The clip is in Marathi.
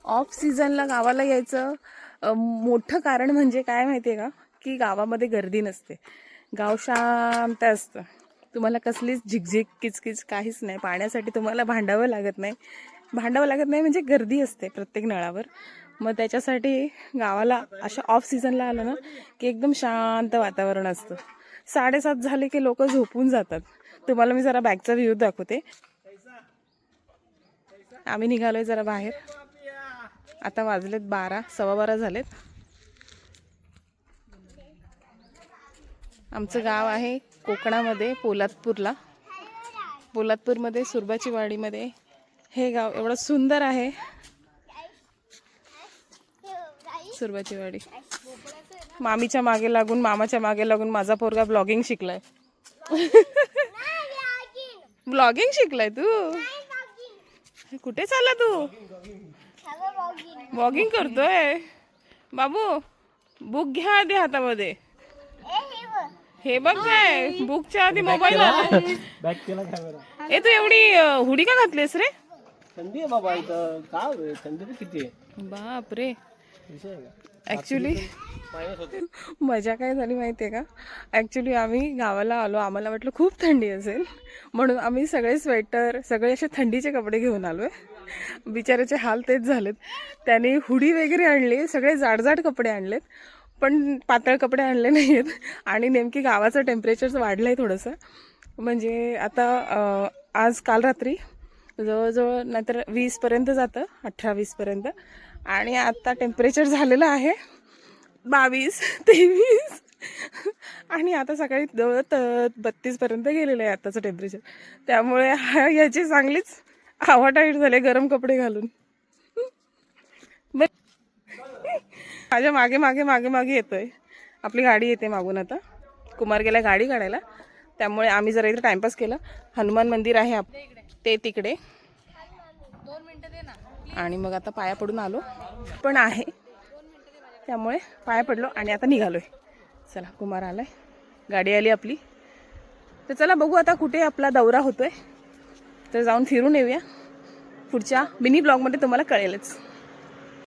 ऑफ सीझनला गावाला यायचं मोठं कारण म्हणजे काय माहिती आहे का, की गावामध्ये गर्दी नसते, गाव शांत असतं. तुम्हाला कसलीच झिकझिक किचकिच काहीच नाही. पाण्यासाठी तुम्हाला भांडावं लागत नाही म्हणजे गर्दी असते प्रत्येक नळावर. मग त्याच्यासाठी गावाला अशा ऑफ सीझनला आलं ना की एकदम शांत वातावरण असतं. 7:30 झाले की लोक झोपून जातात. तुम्हाला मी जरा बॅकचा व्ह्यू दाखवते. आम्ही निघालोय जरा बाहेर. आता वाजलेत 12, 12:15 झालेत. आमचं गाव आहे कोकणामध्ये, पोलादपूरमध्ये सुरबाची वाडीमध्ये. हे गाव एवढं सुंदर आहे, सुरबाची वाडी. मामीच्या मागे लागून, मामाच्या मागे लागून माझा पोरगा ब्लॉगिंग शिकलाय. ब्लॉगिंग शिकलाय तू? कुठे चालला तू? ब्लॉगिंग करतोय बाबू. बुक घ्या आधी हातामध्ये. हे बघ काय, बुकच्या आधी मोबाईल आला. ए तू एवढी हुडी का घातलीस रे? थंडी आहे बाबा इथं. काय थंडी तर किती आहे बाप रे. ऍक्च्युली मजा काय झाली माहितीये का, ऍक्च्युली आम्ही गावाला आलो, आम्हाला वाटलं खूप थंडी असेल म्हणून आम्ही सगळे स्वेटर, सगळे असे थंडीचे कपडे घेऊन आलोय. बिचाराचे हाल तेच झालेत. त्याने हुडी वगैरे आणली, सगळे जाडजाड कपडे आणलेत, पण पातळ कपडे आणले नाहीत. आणि नेमकी गावाचं टेम्परेचर वाढलंय थोडंसं. म्हणजे आता आज काल रात्री जवळजवळ नाहीतर 20पर्यंत जातं, 18-20 पर्यंत. आणि आता टेम्परेचर झालेलं आहे 22-23. आणि आता सकाळी जवळ 32 पर्यंत गेलेलं आहे आताचं टेम्परेचर. त्यामुळे याची चांगलीच आवाटाईट झाले गरम कपडे घालून. माझ्या मागे मागे मागे मागे येतोय. आपली गाडी येते मागून. आता कुमार गेला गाडी काढायला, त्यामुळे आम्ही जरा इथे टाइमपास केला. हनुमान मंदिर आहे ते तिकडे. आणि मग आता पाया पडून आलो पण आहे, त्यामुळे पाया पडलो आणि आता निघालोय. चला, कुमार आलाय, गाडी आली आपली. तर चला बघू आता कुठे आपला दौरा होतोय. तर जाऊन फिरून येऊया. पुढच्या मिनी ब्लॉगमध्ये तुम्हाला कळेलच.